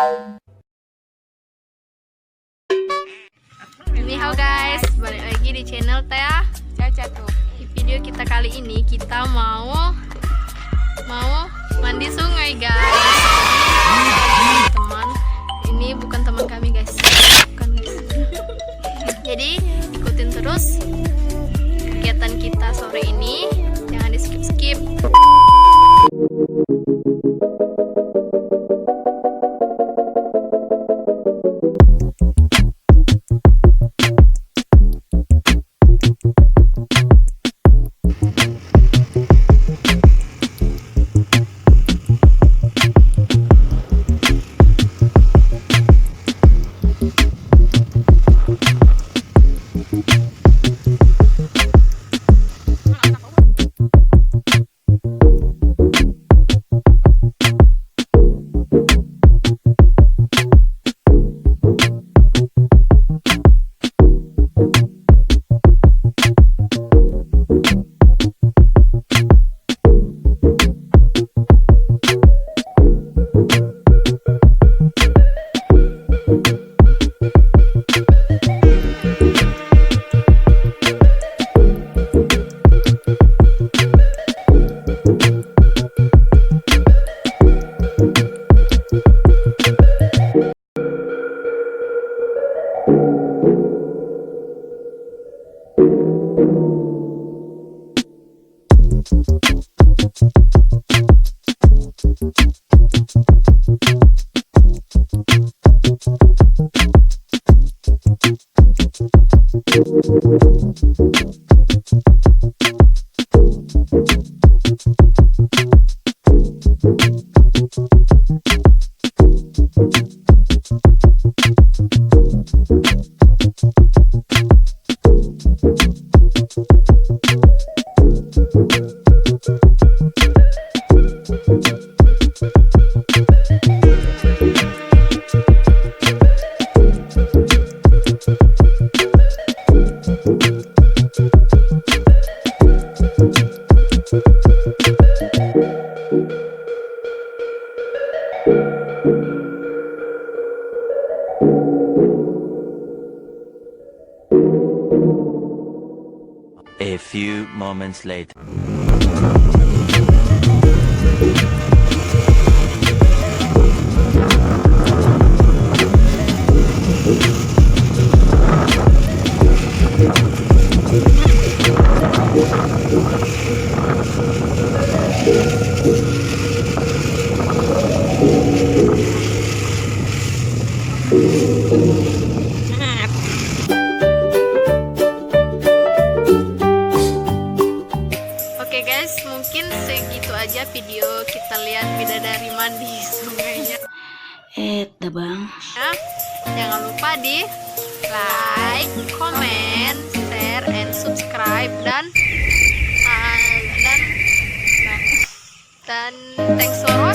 Halo guys, balik lagi di channel Tea Caca tuh. Di video kita kali ini kita mau mandi sungai guys. Teman, ini bukan teman kami guys, bukan guys. Jadi ikutin terus kegiatan kita sore ini, jangan di skip. A few moments later. Oke guys, mungkin segitu aja video kita lihat bidadari mandi sungainya. Dah bang. Ya, jangan lupa di like, comment, share, and subscribe dan thanks for watching.